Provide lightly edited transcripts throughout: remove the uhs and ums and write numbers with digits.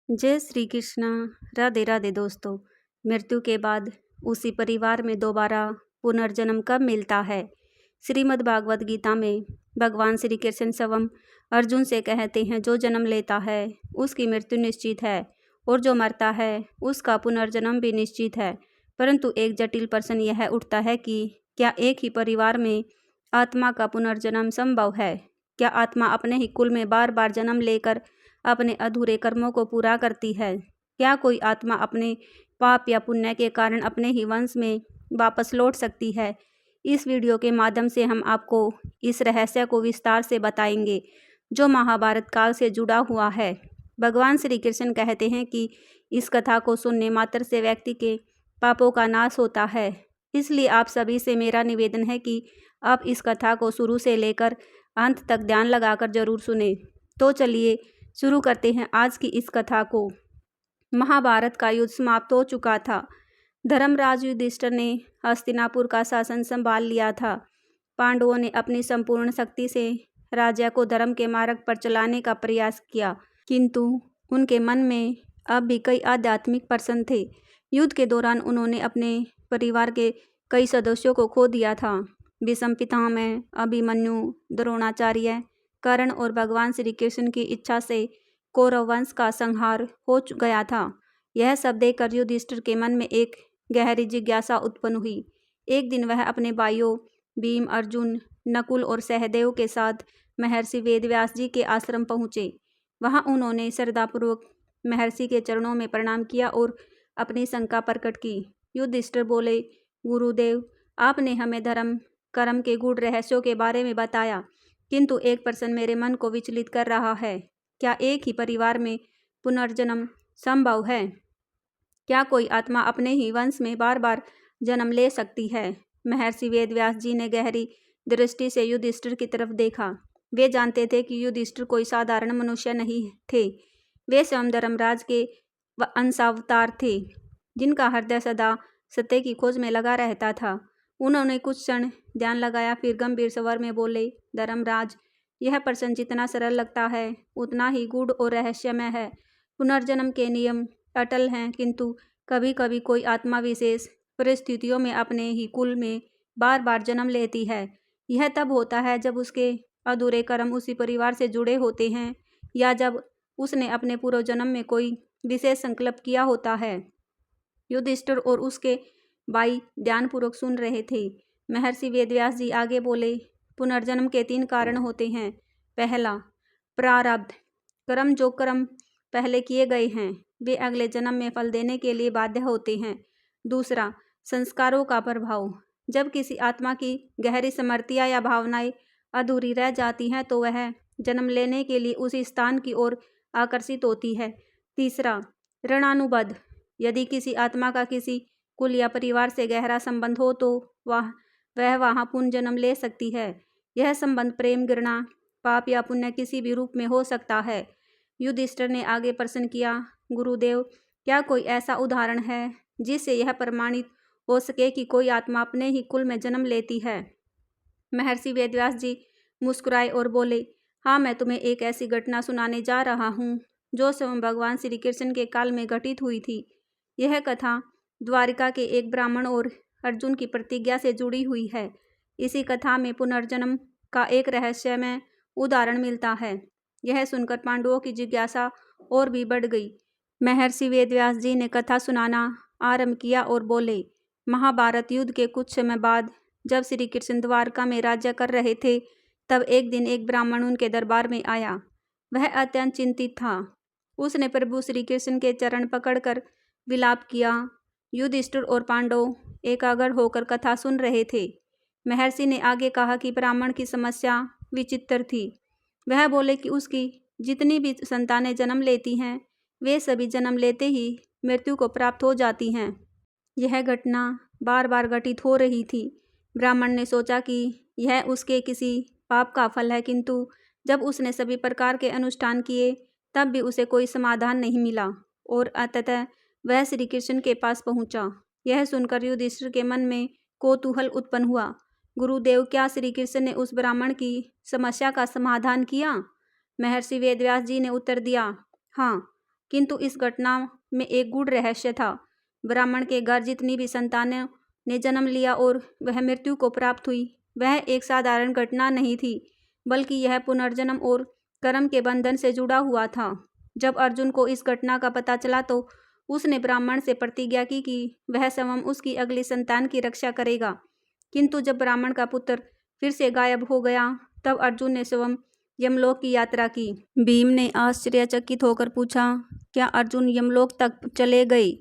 जय श्री कृष्णा। राधे राधे दोस्तों। मृत्यु के बाद उसी परिवार में दोबारा पुनर्जन्म कब मिलता है? श्रीमद् भागवत गीता में भगवान श्री कृष्ण स्वयं अर्जुन से कहते हैं, जो जन्म लेता है उसकी मृत्यु निश्चित है और जो मरता है उसका पुनर्जन्म भी निश्चित है। परंतु एक जटिल प्रश्न यह उठता है कि क्या एक ही परिवार में आत्मा का पुनर्जन्म संभव है? क्या आत्मा अपने ही कुल में बार बार जन्म लेकर अपने अधूरे कर्मों को पूरा करती है? क्या कोई आत्मा अपने पाप या पुण्य के कारण अपने ही वंश में वापस लौट सकती है? इस वीडियो के माध्यम से हम आपको इस रहस्य को विस्तार से बताएंगे, जो महाभारत काल से जुड़ा हुआ है। भगवान श्री कृष्ण कहते हैं कि इस कथा को सुनने मात्र से व्यक्ति के पापों का नाश होता है। इसलिए आप सभी से मेरा निवेदन है कि आप इस कथा को शुरू से लेकर अंत तक ध्यान लगाकर जरूर सुने। तो चलिए शुरू करते हैं आज की इस कथा को। महाभारत का युद्ध समाप्त हो चुका था। धर्मराज युधिष्ठिर ने हस्तिनापुर का शासन संभाल लिया था। पांडवों ने अपनी संपूर्ण शक्ति से राज्य को धर्म के मार्ग पर चलाने का प्रयास किया, किंतु उनके मन में अब भी कई आध्यात्मिक प्रश्न थे। युद्ध के दौरान उन्होंने अपने परिवार के कई सदस्यों को खो दिया था। भीष्म पितामह, अभिमन्यु, द्रोणाचार्य, कर्ण और भगवान श्री कृष्ण की इच्छा से कौरव वंश का संहार हो गया था। यह सब देखकर युधिष्ठिर के मन में एक गहरी जिज्ञासा उत्पन्न हुई। एक दिन वह अपने भाइयों भीम, अर्जुन, नकुल और सहदेव के साथ महर्षि वेदव्यास जी के आश्रम पहुँचे। वहाँ उन्होंने श्रद्धापूर्वक महर्षि के चरणों में प्रणाम किया और अपनी शंका प्रकट की। युधिष्ठिर बोले, गुरुदेव, आपने हमें धर्म कर्म के गूढ़ रहस्यों के बारे में बताया, किंतु एक प्रश्न मेरे मन को विचलित कर रहा है। क्या एक ही परिवार में पुनर्जन्म संभव है? क्या कोई आत्मा अपने ही वंश में बार बार जन्म ले सकती है? महर्षि वेदव्यास जी ने गहरी दृष्टि से युधिष्ठिर की तरफ देखा। वे जानते थे कि युधिष्ठिर कोई साधारण मनुष्य नहीं थे। वे स्वयं धर्मराज के अंशावतार थे, जिनका हृदय सदा सत्य की खोज में लगा रहता था। उन्होंने कुछ क्षण ध्यान लगाया, फिर गंभीर स्वर में बोले, धर्मराज, यह प्रश्न जितना सरल लगता है उतना ही गूढ़ और रहस्यमय है। पुनर्जन्म के नियम अटल हैं, किंतु कभी कभी कोई आत्मा विशेष परिस्थितियों में अपने ही कुल में बार बार जन्म लेती है। यह तब होता है जब उसके अधूरे कर्म उसी परिवार से जुड़े होते हैं, या जब उसने अपने पूर्व जन्म में कोई विशेष संकल्प किया होता है। युधिष्ठिर और उसके भाई ध्यानपूर्वक सुन रहे थे। महर्षि वेदव्यास जी आगे बोले, पुनर्जन्म के 3 कारण होते हैं। पहला, प्रारब्ध कर्म। जो कर्म पहले किए गए हैं वे अगले जन्म में फल देने के लिए बाध्य होते हैं। दूसरा, संस्कारों का प्रभाव। जब किसी आत्मा की गहरी स्मृतियाँ या भावनाएं अधूरी रह जाती हैं तो वह जन्म लेने के लिए उसी स्थान की ओर आकर्षित होती है। तीसरा, ऋणानुबंध। यदि किसी आत्मा का किसी कुल या परिवार से गहरा संबंध हो तो वह वहाँ पुनर्जन्म ले सकती है। यह संबंध प्रेम, घृणा, पाप या पुण्य किसी भी रूप में हो सकता है। युधिष्ठिर ने आगे प्रश्न किया, गुरुदेव, क्या कोई ऐसा उदाहरण है जिससे यह प्रमाणित हो सके कि कोई आत्मा अपने ही कुल में जन्म लेती है? महर्षि वेदव्यास जी मुस्कुराए और बोले, हाँ, मैं तुम्हें एक ऐसी घटना सुनाने जा रहा हूँ जो स्वयं भगवान श्री कृष्ण के काल में घटित हुई थी। यह कथा द्वारिका के एक ब्राह्मण और अर्जुन की प्रतिज्ञा से जुड़ी हुई है। इसी कथा में पुनर्जन्म का एक रहस्यमय उदाहरण मिलता है। यह सुनकर पांडवों की जिज्ञासा और भी बढ़ गई। महर्षि वेदव्यास जी ने कथा सुनाना आरंभ किया और बोले, महाभारत युद्ध के कुछ समय बाद जब श्री कृष्ण द्वारका में राज्य कर रहे थे, तब एक दिन एक ब्राह्मण उनके दरबार में आया। वह अत्यंत चिंतित था। उसने प्रभु श्री कृष्ण के चरण पकड़कर विलाप किया। युधिष्ठिर और पांडव एकाग्र होकर कथा सुन रहे थे। महर्षि ने आगे कहा कि ब्राह्मण की समस्या विचित्र थी। वह बोले कि उसकी जितनी भी संतानें जन्म लेती हैं वे सभी जन्म लेते ही मृत्यु को प्राप्त हो जाती हैं। यह घटना बार बार घटित हो रही थी। ब्राह्मण ने सोचा कि यह उसके किसी पाप का फल है, किंतु जब उसने सभी प्रकार के अनुष्ठान किए तब भी उसे कोई समाधान नहीं मिला और अंततः वह श्री कृष्ण के पास पहुंचा। यह सुनकर युधिष्ठिर के मन में कौतूहल उत्पन्न हुआ। गुरुदेव, क्या श्री कृष्ण ने उस ब्राह्मण की समस्या का समाधान किया? महर्षि वेदव्यास जी ने उत्तर दिया, हाँ, किंतु इस घटना में एक गूढ़ रहस्य था। ब्राह्मण के घर जितनी भी संतानों ने जन्म लिया और वह मृत्यु को प्राप्त हुई, वह एक साधारण घटना नहीं थी, बल्कि यह पुनर्जन्म और कर्म के बंधन से जुड़ा हुआ था। जब अर्जुन को इस घटना का पता चला तो उसने ब्राह्मण से प्रतिज्ञा की कि वह स्वयं उसकी अगली संतान की रक्षा करेगा। किंतु जब ब्राह्मण का पुत्र फिर से गायब हो गया, तब अर्जुन ने स्वयं यमलोक की यात्रा की। भीम ने आश्चर्यचकित होकर पूछा, क्या अर्जुन यमलोक तक चले गए?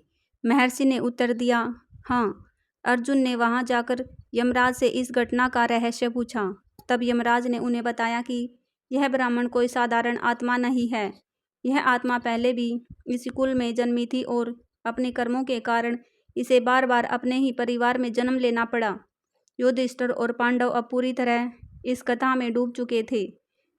महर्षि ने उत्तर दिया, हाँ। अर्जुन ने वहां जाकर यमराज से इस घटना का रहस्य पूछा। तब यमराज ने उन्हें बताया कि यह ब्राह्मण कोई साधारण आत्मा नहीं है। यह आत्मा पहले भी इसी कुल में जन्मी थी और अपने कर्मों के कारण इसे बार बार अपने ही परिवार में जन्म लेना पड़ा। युधिष्ठिर और पांडव अब पूरी तरह इस कथा में डूब चुके थे।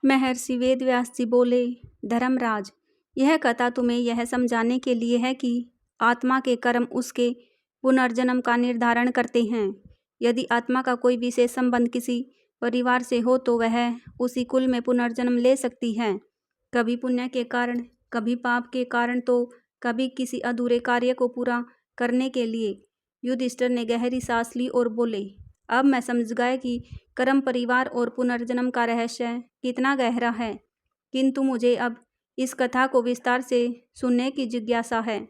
महर्षि वेदव्यास जी बोले, धर्मराज, यह कथा तुम्हें यह समझाने के लिए है कि आत्मा के कर्म उसके पुनर्जन्म का निर्धारण करते हैं। यदि आत्मा का कोई विशेष संबंध किसी परिवार से हो तो वह उसी कुल में पुनर्जन्म ले सकती है, कभी पुण्य के कारण, कभी पाप के कारण, तो कभी किसी अधूरे कार्य को पूरा करने के लिए। युधिष्ठिर ने गहरी सांस ली और बोले, अब मैं समझ गया कि कर्म, परिवार और पुनर्जन्म का रहस्य कितना गहरा है, किंतु मुझे अब इस कथा को विस्तार से सुनने की जिज्ञासा है।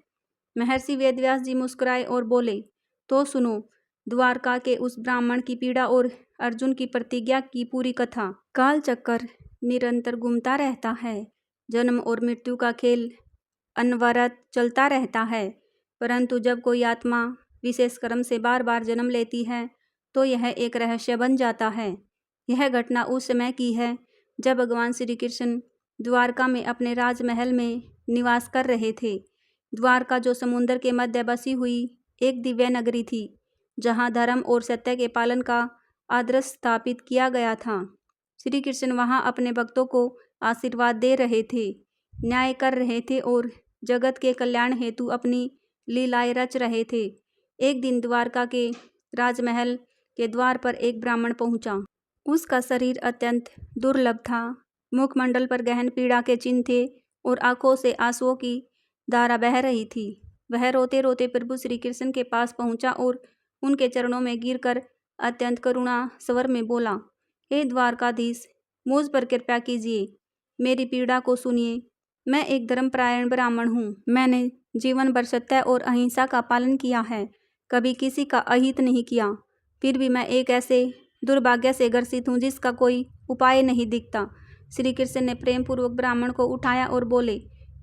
महर्षि वेदव्यास जी मुस्कुराए और बोले, तो सुनो द्वारका के उस ब्राह्मण की पीड़ा और अर्जुन की प्रतिज्ञा की पूरी कथा। काल चक्कर निरंतर घूमता रहता है। जन्म और मृत्यु का खेल अनवरत चलता रहता है, परंतु जब कोई आत्मा विशेष कर्म से बार बार जन्म लेती है तो यह एक रहस्य बन जाता है। यह घटना उस समय की है जब भगवान श्री कृष्ण द्वारका में अपने राजमहल में निवास कर रहे थे। द्वारका जो समुद्र के मध्य बसी हुई एक दिव्य नगरी थी, जहाँ धर्म और सत्य के पालन का आदर्श स्थापित किया गया था। श्री कृष्ण वहाँ अपने भक्तों को आशीर्वाद दे रहे थे, न्याय कर रहे थे और जगत के कल्याण हेतु अपनी लीलाएं रच रहे थे। एक दिन द्वारका के राजमहल के द्वार पर एक ब्राह्मण पहुंचा। उसका शरीर अत्यंत दुर्लभ था, मुखमंडल पर गहन पीड़ा के चिन्ह थे और आंखों से आंसुओं की धारा बह रही थी। वह रोते रोते प्रभु श्री कृष्ण के पास पहुंचा और उनके चरणों में गिरकर अत्यंत करुणा स्वर में बोला, हे द्वारकाधीश, मुझ पर कृपा कीजिए, मेरी पीड़ा को सुनिए। मैं एक धर्मपरायण ब्राह्मण हूँ। मैंने जीवन भर सत्य और अहिंसा का पालन किया है, कभी किसी का अहित नहीं किया। फिर भी मैं एक ऐसे दुर्भाग्य से ग्रसित हूँ जिसका कोई उपाय नहीं दिखता। श्री कृष्ण ने प्रेम पूर्वक ब्राह्मण को उठाया और बोले,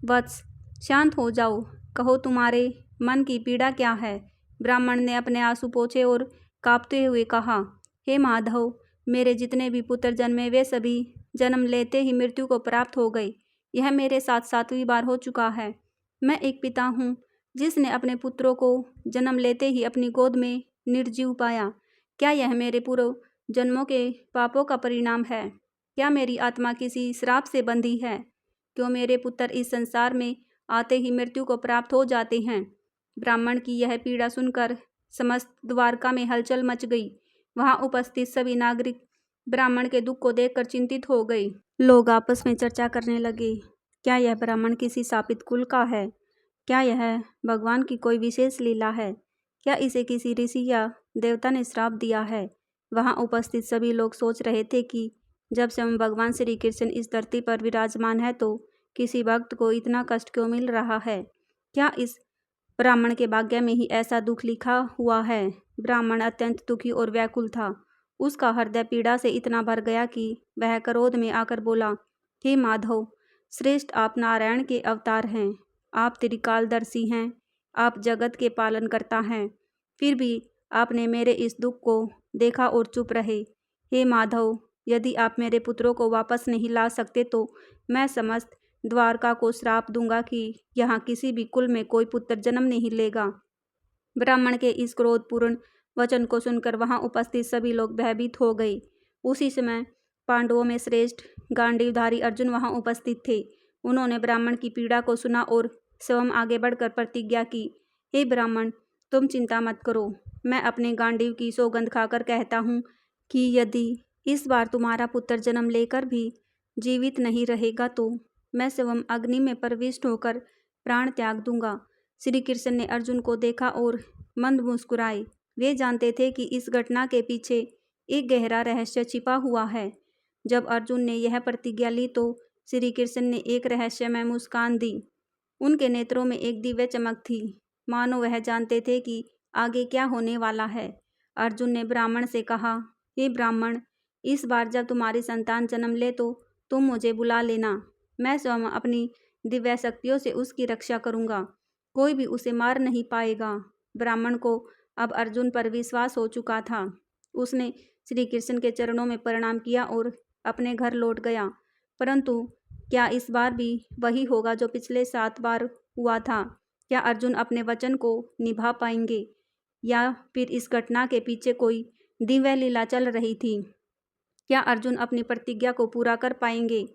वत्स, शांत हो जाओ, कहो तुम्हारे मन की पीड़ा क्या है। ब्राह्मण ने अपने आंसू पोंछे और कांपते हुए कहा, हे माधव, मेरे जितने भी पुत्र जन्मे वे सभी जन्म लेते ही मृत्यु को प्राप्त हो गए। यह मेरे साथ 7वीं बार हो चुका है। मैं एक पिता हूँ जिसने अपने पुत्रों को जन्म लेते ही अपनी गोद में निर्जीव पाया। क्या यह मेरे पूर्व जन्मों के पापों का परिणाम है? क्या मेरी आत्मा किसी श्राप से बंधी है? क्यों मेरे पुत्र इस संसार में आते ही मृत्यु को प्राप्त हो जाते हैं? ब्राह्मण की यह पीड़ा सुनकर समस्त द्वारका में हलचल मच गई। वहां उपस्थित सभी नागरिक ब्राह्मण के दुख को देखकर चिंतित हो गए। लोग आपस में चर्चा करने लगे, क्या यह ब्राह्मण किसी शापित कुल का है? क्या यह भगवान की कोई विशेष लीला है? क्या इसे किसी ऋषि या देवता ने श्राप दिया है? वहां उपस्थित सभी लोग सोच रहे थे कि जब स्वयं भगवान श्री कृष्ण इस धरती पर विराजमान है तो किसी भक्त को इतना कष्ट क्यों मिल रहा है? क्या इस ब्राह्मण के भाग्य में ही ऐसा दुख लिखा हुआ है? ब्राह्मण अत्यंत दुखी और व्याकुल था। उसका हृदय पीड़ा से इतना भर गया कि वह क्रोध में आकर बोला, हे माधव श्रेष्ठ, आप नारायण के अवतार हैं, आप त्रिकालदर्शी हैं, आप जगत के पालन करता हैं, फिर भी आपने मेरे इस दुख को देखा और चुप रहे। हे माधव, यदि आप मेरे पुत्रों को वापस नहीं ला सकते तो मैं समस्त द्वारका को श्राप दूंगा कि यहाँ किसी भी कुल में कोई पुत्र जन्म नहीं लेगा। ब्राह्मण के इस क्रोधपूर्ण वचन को सुनकर वहां उपस्थित सभी लोग भयभीत हो गए। उसी समय पांडवों में श्रेष्ठ गांडीवधारी अर्जुन वहां उपस्थित थे। उन्होंने ब्राह्मण की पीड़ा को सुना और स्वयं आगे बढ़कर प्रतिज्ञा की, हे ब्राह्मण, तुम चिंता मत करो। मैं अपने गांडीव की सौगंध खाकर कहता हूँ कि यदि इस बार तुम्हारा पुत्र जन्म लेकर भी जीवित नहीं रहेगा तो मैं स्वयं अग्नि में प्रविष्ट होकर प्राण त्याग दूंगा। श्री कृष्ण ने अर्जुन को देखा और मंद मुस्कुराए। वे जानते थे कि इस घटना के पीछे एक गहरा रहस्य छिपा हुआ है। जब अर्जुन ने यह प्रतिज्ञा ली तो श्री कृष्ण ने एक रहस्यमय मुस्कान दी। उनके नेत्रों में एक दिव्य चमक थी, मानो वह जानते थे कि आगे क्या होने वाला है। अर्जुन ने ब्राह्मण से कहा, हे ब्राह्मण, इस बार जब तुम्हारी संतान जन्म ले तो तुम मुझे बुला लेना। मैं स्वयं अपनी दिव्य शक्तियों से उसकी रक्षा करूंगा। कोई भी उसे मार नहीं पाएगा। ब्राह्मण को अब अर्जुन पर विश्वास हो चुका था। उसने श्री कृष्ण के चरणों में प्रणाम किया और अपने घर लौट गया। परंतु क्या इस बार भी वही होगा जो पिछले 7 बार हुआ था? क्या अर्जुन अपने वचन को निभा पाएंगे या फिर इस घटना के पीछे कोई दिव्य लीला चल रही थी? क्या अर्जुन अपनी प्रतिज्ञा को पूरा कर पाएंगे?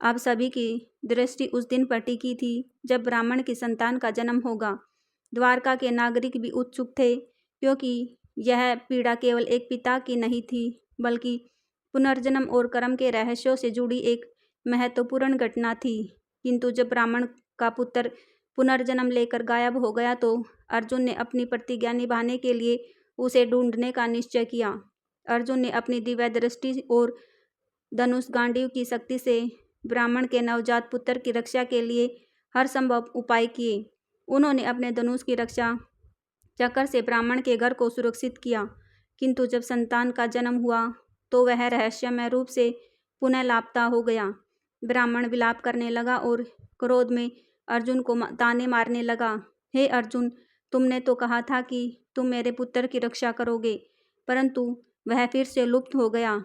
अब सभी की दृष्टि उस दिन पर टिकी थी जब ब्राह्मण की संतान का जन्म होगा। द्वारका के नागरिक भी उत्सुक थे, क्योंकि यह पीड़ा केवल एक पिता की नहीं थी, बल्कि पुनर्जन्म और कर्म के रहस्यों से जुड़ी एक महत्वपूर्ण घटना थी। किंतु जब ब्राह्मण का पुत्र पुनर्जन्म लेकर गायब हो गया तो अर्जुन ने अपनी प्रतिज्ञा निभाने के लिए उसे ढूंढने का निश्चय किया। अर्जुन ने अपनी दिव्य दृष्टि और धनुष गांडीव की शक्ति से ब्राह्मण के नवजात पुत्र की रक्षा के लिए हर संभव उपाय किए। उन्होंने अपने धनुष की रक्षा चक्र से ब्राह्मण के घर को सुरक्षित किया। किंतु जब संतान का जन्म हुआ तो वह रहस्यमय रूप से पुनः लापता हो गया। ब्राह्मण विलाप करने लगा और क्रोध में अर्जुन को ताने मारने लगा। हे अर्जुन, तुमने तो कहा था कि तुम मेरे पुत्र की रक्षा करोगे, परंतु वह फिर से लुप्त हो गया।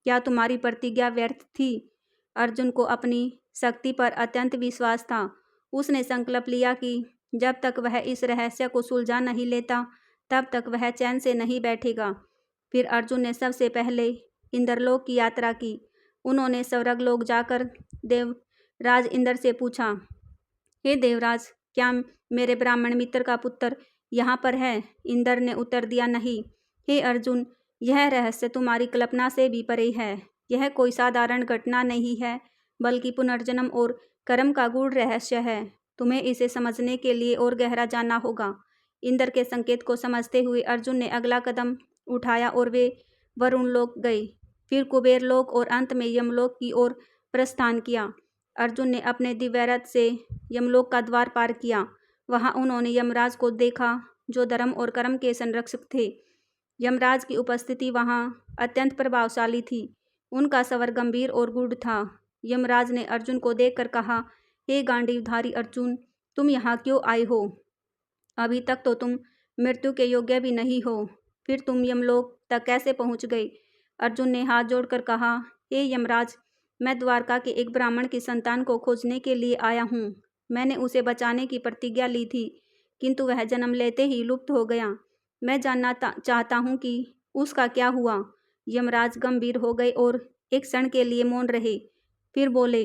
क्या तुम्हारी प्रतिज्ञा व्यर्थ थी? अर्जुन को अपनी शक्ति पर अत्यंत विश्वास था। उसने संकल्प लिया कि जब तक वह इस रहस्य को सुलझा नहीं लेता तब तक वह चैन से नहीं बैठेगा। फिर अर्जुन ने सबसे पहले इंद्रलोक की यात्रा की। उन्होंने स्वर्गलोक जाकर देवराज इंद्र से पूछा, हे देवराज, क्या मेरे ब्राह्मण मित्र का पुत्र यहाँ पर है? इंद्र ने उत्तर दिया, नहीं। हे अर्जुन, यह रहस्य तुम्हारी कल्पना से भी परे है। यह कोई साधारण घटना नहीं है, बल्कि पुनर्जन्म और कर्म का गूढ़ रहस्य है। तुम्हें इसे समझने के लिए और गहरा जानना होगा। इंद्र के संकेत को समझते हुए अर्जुन ने अगला कदम उठाया और वे वरुण लोक गए, फिर कुबेर लोक और अंत में यमलोक की ओर प्रस्थान किया। अर्जुन ने अपने दिव्य रथ से यमलोक का द्वार पार किया। वहां उन्होंने यमराज को देखा, जो धर्म और कर्म के संरक्षक थे। यमराज की उपस्थिति वहां अत्यंत प्रभावशाली थी। उनका स्वर गंभीर और गूढ़ था। यमराज ने अर्जुन को देखकर कहा, हे गांडीवधारी अर्जुन, तुम यहाँ क्यों आए हो? अभी तक तो तुम मृत्यु के योग्य भी नहीं हो, फिर तुम यमलोक तक कैसे पहुँच गए? अर्जुन ने हाथ जोड़कर कहा, हे यमराज, मैं द्वारका के एक ब्राह्मण की संतान को खोजने के लिए आया हूँ। मैंने उसे बचाने की प्रतिज्ञा ली थी, किंतु वह जन्म लेते ही लुप्त हो गया। मैं जानना चाहता हूँ कि उसका क्या हुआ। यमराज गंभीर हो गए और एक क्षण के लिए मौन रहे, फिर बोले,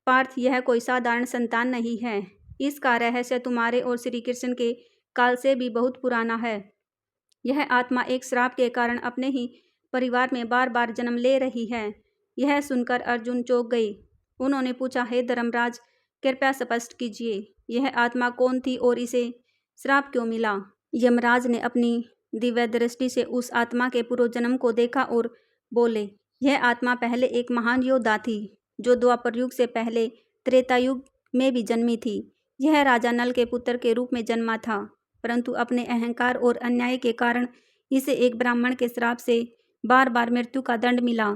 पार्थ, यह कोई साधारण संतान नहीं है। इसका रहस्य तुम्हारे और श्री कृष्ण के काल से भी बहुत पुराना है। यह आत्मा एक श्राप के कारण अपने ही परिवार में बार बार जन्म ले रही है। यह सुनकर अर्जुन चौंक गए। उन्होंने पूछा, हे धर्मराज, कृपया स्पष्ट कीजिए, यह आत्मा कौन थी और इसे श्राप क्यों मिला? यमराज ने अपनी दिव्य दृष्टि से उस आत्मा के पूर्व जन्म को देखा और बोले, यह आत्मा पहले एक महान योद्धा थी, जो द्वापर युग से पहले त्रेता युग में भी जन्मी थी। यह राजा नल के पुत्र के रूप में जन्मा था, परंतु अपने अहंकार और अन्याय के कारण इसे एक ब्राह्मण के श्राप से बार बार मृत्यु का दंड मिला।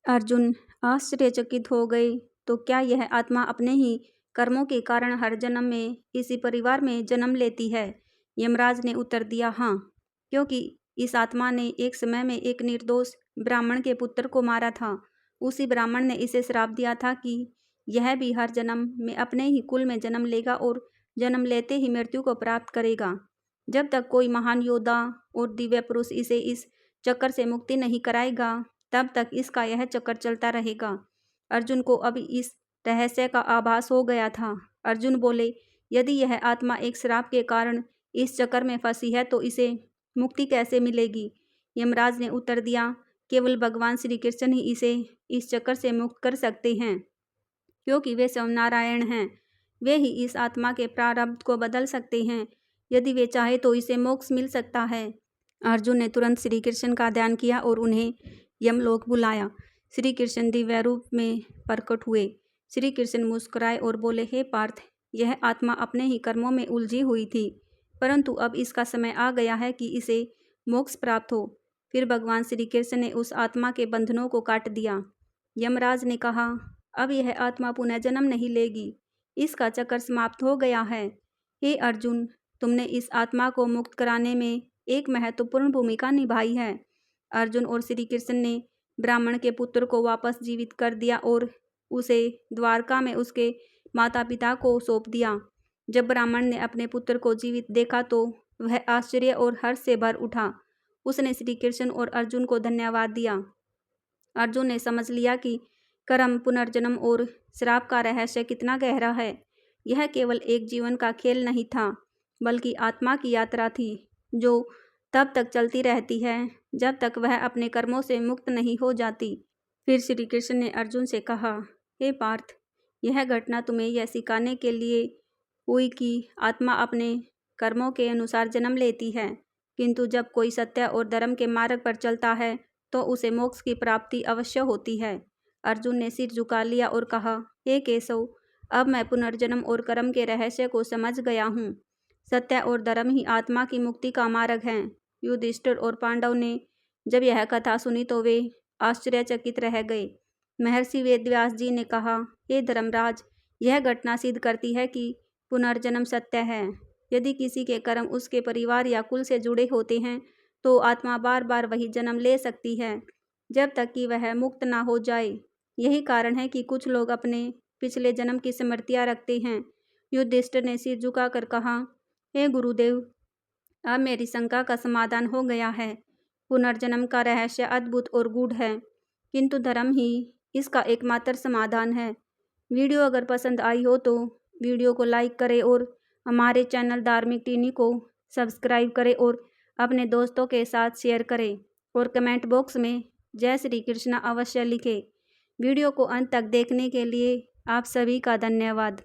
अर्जुन आश्चर्यचकित हो गए। तो क्या यह आत्मा अपने ही कर्मों के कारण हर जन्म में इसी परिवार में जन्म लेती है? यमराज ने उत्तर दिया, हाँ, क्योंकि इस आत्मा ने एक समय में एक निर्दोष ब्राह्मण के पुत्र को मारा था। उसी ब्राह्मण ने इसे श्राप दिया था कि यह भी हर जन्म में अपने ही कुल में जन्म लेगा और जन्म लेते ही मृत्यु को प्राप्त करेगा। जब तक कोई महान योद्धा और दिव्य पुरुष इसे इस चक्कर से मुक्ति नहीं कराएगा, तब तक इसका यह चक्कर चलता रहेगा। अर्जुन को अब इस रहस्य का आभास हो गया था। अर्जुन बोले, यदि यह आत्मा एक श्राप के कारण इस चक्कर में फंसी है तो इसे मुक्ति कैसे मिलेगी? यमराज ने उत्तर दिया, केवल भगवान श्री कृष्ण ही इसे इस चक्कर से मुक्त कर सकते हैं, क्योंकि वे स्वयं नारायण हैं। वे ही इस आत्मा के प्रारब्ध को बदल सकते हैं। यदि वे चाहे तो इसे मोक्ष मिल सकता है। अर्जुन ने तुरंत श्री कृष्ण का ध्यान किया और उन्हें यमलोक बुलाया। श्री कृष्ण दिव्य रूप में प्रकट हुए। श्री कृष्ण मुस्कुराए और बोले, हे पार्थ, यह आत्मा अपने ही कर्मों में उलझी हुई थी, परंतु अब इसका समय आ गया है कि इसे मोक्ष प्राप्त हो। फिर भगवान श्री कृष्ण ने उस आत्मा के बंधनों को काट दिया। यमराज ने कहा, अब यह आत्मा पुनः जन्म नहीं लेगी, इसका चक्र समाप्त हो गया है। हे अर्जुन, तुमने इस आत्मा को मुक्त कराने में एक महत्वपूर्ण भूमिका निभाई है। अर्जुन और श्री कृष्ण ने ब्राह्मण के पुत्र को वापस जीवित कर दिया और उसे द्वारका में उसके माता पिता को सौंप दिया। जब ब्राह्मण ने अपने पुत्र को जीवित देखा तो वह आश्चर्य और हर्ष से भर उठा। उसने श्री कृष्ण और अर्जुन को धन्यवाद दिया। अर्जुन ने समझ लिया कि कर्म, पुनर्जन्म और श्राप का रहस्य कितना गहरा है। यह केवल एक जीवन का खेल नहीं था, बल्कि आत्मा की यात्रा थी, जो तब तक चलती रहती है जब तक वह अपने कर्मों से मुक्त नहीं हो जाती। फिर श्री कृष्ण ने अर्जुन से कहा, हे पार्थ, यह घटना तुम्हें यह सिखाने के लिए हुई कि आत्मा अपने कर्मों के अनुसार जन्म लेती है, किंतु जब कोई सत्य और धर्म के मार्ग पर चलता है तो उसे मोक्ष की प्राप्ति अवश्य होती है। अर्जुन ने सिर झुका लिया और कहा, हे केशव, अब मैं पुनर्जन्म और कर्म के रहस्य को समझ गया हूँ। सत्य और धर्म ही आत्मा की मुक्ति का मार्ग है। युधिष्ठिर और पांडव ने जब यह कथा सुनी तो वे आश्चर्यचकित रह गए। महर्षि वेदव्यास जी ने कहा, हे धर्मराज, यह घटना सिद्ध करती है कि पुनर्जन्म सत्य है। यदि किसी के कर्म उसके परिवार या कुल से जुड़े होते हैं तो आत्मा बार बार वही जन्म ले सकती है, जब तक कि वह मुक्त ना हो जाए। यही कारण है कि कुछ लोग अपने पिछले जन्म की स्मृतियाँ रखते हैं। युधिष्ठिर ने सिर झुकाकर कहा, हे गुरुदेव, अब मेरी शंका का समाधान हो गया है। पुनर्जन्म का रहस्य अद्भुत और गूढ़ है, किंतु धर्म ही इसका एकमात्र समाधान है। वीडियो अगर पसंद आई हो तो वीडियो को लाइक करें और हमारे चैनल धार्मिक टीनी को सब्सक्राइब करें और अपने दोस्तों के साथ शेयर करें और कमेंट बॉक्स में जय श्री कृष्णा अवश्य लिखें। वीडियो को अंत तक देखने के लिए आप सभी का धन्यवाद।